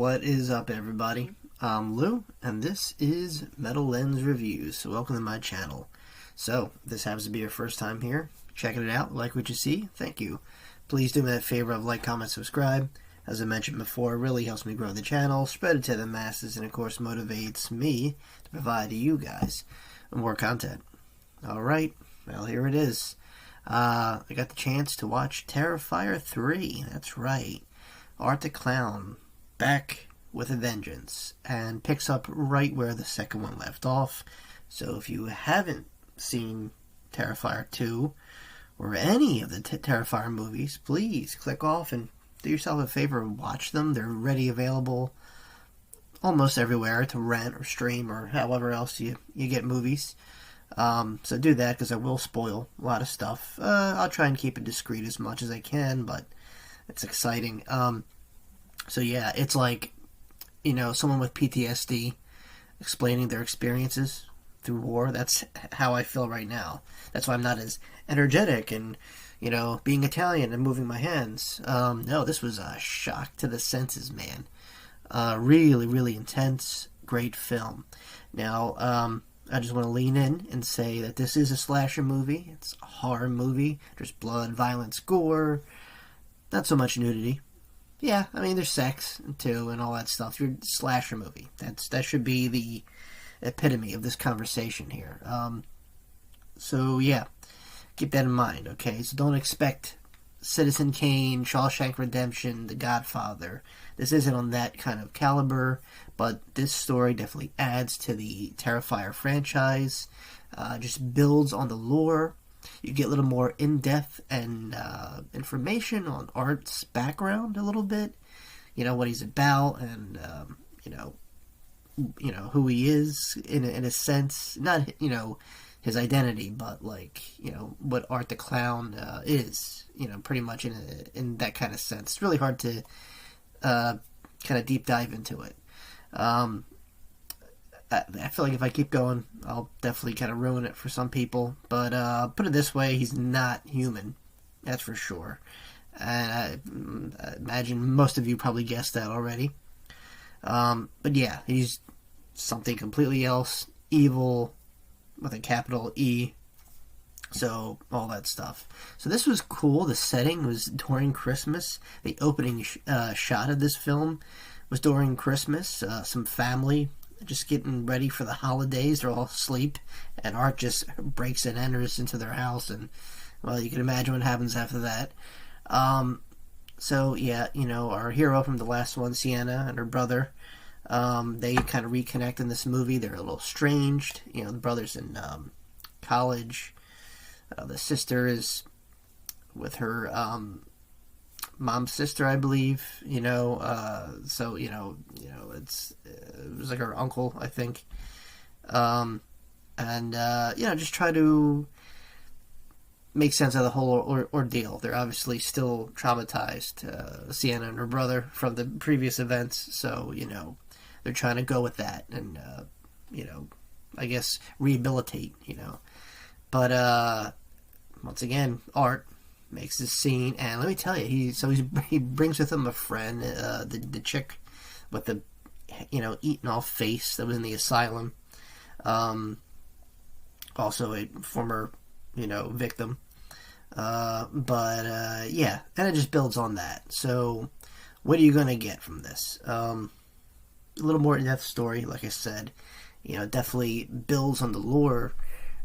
What is up, everybody? I'm Lou, and this is Metal Lens Reviews, so welcome to my channel. So, if this happens to be your first time here, checking it out, like what you see, thank you. Please do me that favor of like, comment, subscribe. As I mentioned before, it really helps me grow the channel, spread it to the masses, and of course motivates me to provide to you guys more content. Alright, well here it is. I got the chance to watch Terrifier 3, that's right. Art the Clown, back with a vengeance, and picks up right where the second one left off. So if you haven't seen Terrifier 2, or any of the Terrifier movies, please click off and do yourself a favor and watch them. They're ready, available almost everywhere to rent or stream or however else you get movies. So do that, because I will spoil a lot of stuff. I'll try and keep it discreet as much as I can, but it's exciting. So yeah, it's like, someone with PTSD explaining their experiences through war. That's how I feel right now. That's why I'm not as energetic and, being Italian and moving my hands. No, this was a shock to the senses, man. Really, really intense, great film. Now, I just want to lean in and say that this is a slasher movie. It's a horror movie. There's blood, violence, gore. Not so much nudity. Yeah, I mean, there's sex, too, and all that stuff. You're a slasher movie. That should be the epitome of this conversation here. So, yeah, keep that in mind, okay? So don't expect Citizen Kane, Shawshank Redemption, The Godfather. This isn't on that kind of caliber, but this story definitely adds to the Terrifier franchise. Just builds on the lore. You get a little more in-depth and information on Art's background a little bit. What he's about and, who he is in a sense. Not, his identity, but, what Art the Clown is, pretty much in that kind of sense. It's really hard to kind of deep dive into it. I feel like if I keep going, I'll definitely kind of ruin it for some people. But put it this way, he's not human. That's for sure. And I imagine most of you probably guessed that already. But yeah, he's something completely else. Evil with a capital E. So, all that stuff. So this was cool. The setting was during Christmas. The opening shot of this film was during Christmas. Some family just getting ready for the holidays. They're all asleep, and Art just breaks and enters into their house, and, well, you can imagine what happens after that. So, yeah, our hero from the last one, Sienna, and her brother, they kind of reconnect in this movie. They're a little estranged. The brother's in college. The sister is with her mom's sister, I believe. So it was like her uncle, I think. Just try to make sense of the whole ordeal. They're obviously still traumatized, Sienna and her brother, from the previous events. So they're trying to go with that and I guess rehabilitate. But once again, Art makes this scene, and let me tell you, he brings with him a friend, the chick with the eaten off face that was in the asylum, also a former victim, yeah, and it just builds on that. So what are you gonna get from this? A little more in-depth story, like I said. Definitely builds on the lore.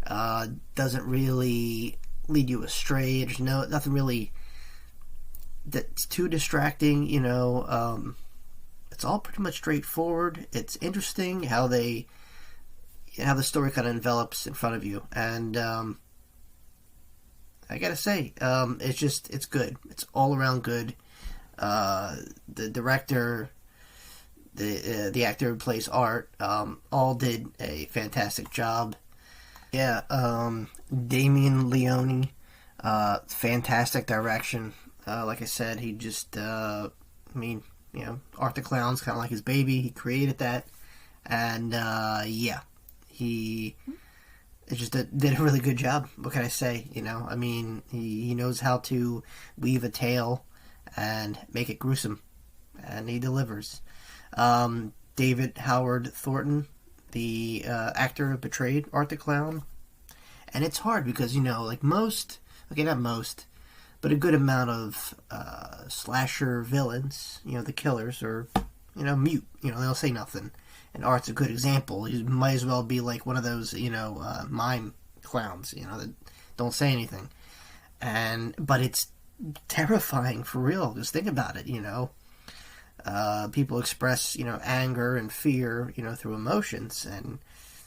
Doesn't really lead you astray. There's nothing really that's too distracting. It's all pretty much straightforward. It's interesting how the story kind of envelops in front of you, and I gotta say, it's good. It's all around good. The director, the actor who plays Art, all did a fantastic job. Yeah, Damien, Leone, fantastic direction. Like I said, he just, Art the Clown's kind of like his baby. He created that, and yeah, he just did a really good job. What can I say? He knows how to weave a tale and make it gruesome, and he delivers. David Howard Thornton, the actor who portrayed Art the Clown. And it's hard because, like most, okay, not most, but a good amount of slasher villains, the killers, are, mute. They'll say nothing. And Art's a good example. He might as well be like one of those, mime clowns, that don't say anything. But it's terrifying for real. Just think about it, people express, anger and fear, through emotions. And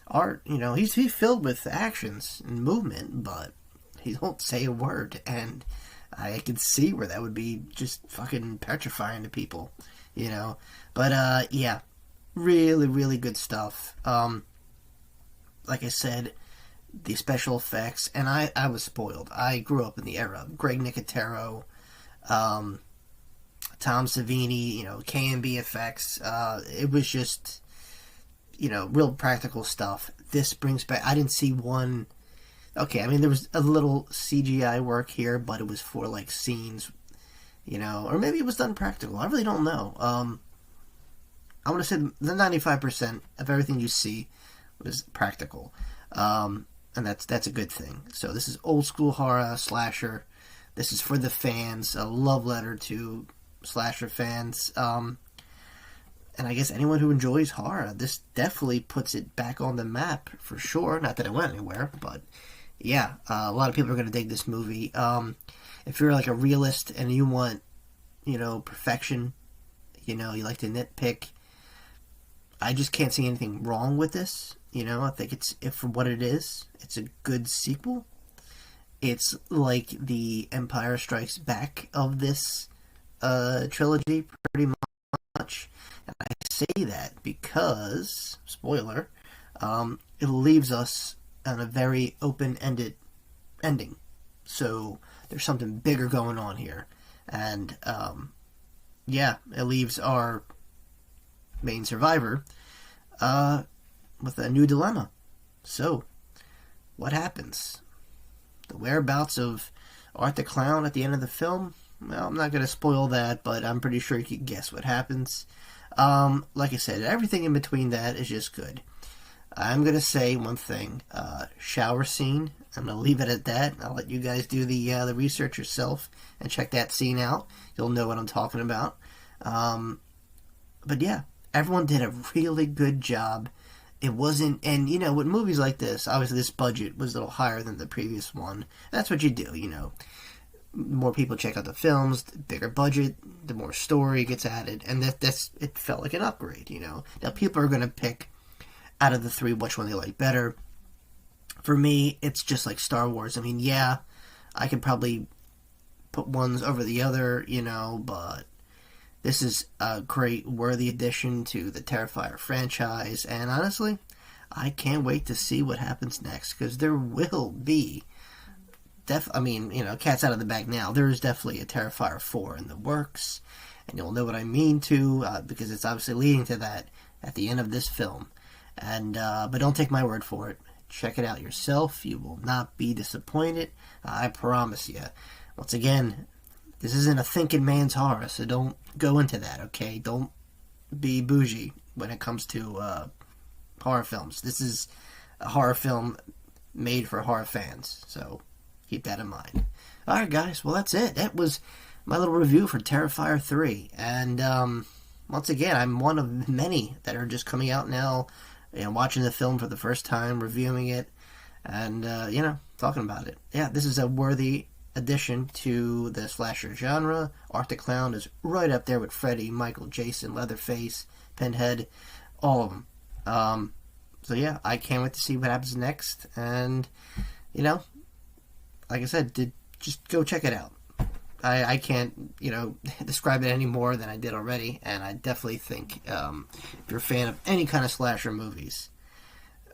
Art, he's filled with actions and movement, but he don't say a word. And I can see where that would be just fucking petrifying to people, But, yeah, really, really good stuff. Like I said, the special effects, and I was spoiled. I grew up in the era of Greg Nicotero, Tom Savini, K&B effects. It was just, real practical stuff. This brings back, I didn't see one, okay, I mean, there was a little CGI work here, but it was for, like, scenes, or maybe it was done practical. I really don't know. I want to say the 95% of everything you see was practical. And that's a good thing. So this is old school horror slasher. This is for the fans. A love letter to slasher fans. And I guess anyone who enjoys horror, this definitely puts it back on the map for sure. Not that it went anywhere, but yeah, a lot of people are going to dig this movie. If you're like a realist and you want, perfection, you like to nitpick, I just can't see anything wrong with this. I think if for what it is, it's a good sequel. It's like the Empire Strikes Back of this trilogy, pretty much. And I say that because, spoiler, it leaves us on a very open-ended ending. So there's something bigger going on here. And, yeah, it leaves our main survivor with a new dilemma. So, what happens? The whereabouts of Art the Clown at the end of the film? Well, I'm not going to spoil that, but I'm pretty sure you can guess what happens. Like I said, everything in between that is just good. I'm going to say one thing. Shower scene. I'm going to leave it at that. I'll let you guys do the research yourself and check that scene out. You'll know what I'm talking about. But yeah, everyone did a really good job. It wasn't, and with movies like this, obviously this budget was a little higher than the previous one. That's what you do, More people check out the films, the bigger budget, the more story gets added, and it felt like an upgrade, Now people are going to pick out of the three which one they like better. For me, it's just like Star Wars. I mean, yeah, I could probably put ones over the other, but this is a great, worthy addition to the Terrifier franchise, and honestly, I can't wait to see what happens next, because there will be, cat's out of the bag now. There is definitely a Terrifier 4 in the works, and you'll know what I mean too, because it's obviously leading to that at the end of this film. And but don't take my word for it. Check it out yourself. You will not be disappointed. I promise you. Once again, this isn't a thinking man's horror, so don't go into that, okay? Don't be bougie when it comes to horror films. This is a horror film made for horror fans, so keep that in mind. Alright, guys, well, that's it. That was my little review for Terrifier 3. And once again, I'm one of many that are just coming out now, watching the film for the first time, reviewing it, and, talking about it. Yeah, this is a worthy addition to the slasher genre. Art the Clown is right up there with Freddy, Michael, Jason, Leatherface, Pinhead, all of them. So yeah, I can't wait to see what happens next, and like I said, just go check it out. I can't describe it any more than I did already, and I definitely think if you're a fan of any kind of slasher movies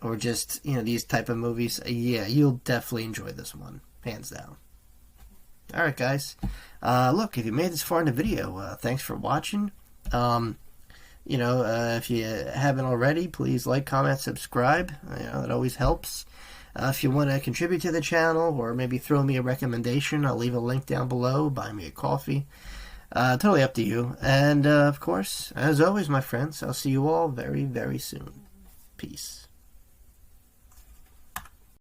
or just these type of movies, yeah, you'll definitely enjoy this one, hands down. Alright, guys. Look, if you made this far in the video, thanks for watching. If you haven't already, please like, comment, subscribe. That always helps. If you want to contribute to the channel or maybe throw me a recommendation, I'll leave a link down below. Buy me a coffee. Totally up to you. And, of course, as always, my friends, I'll see you all very, very soon. Peace.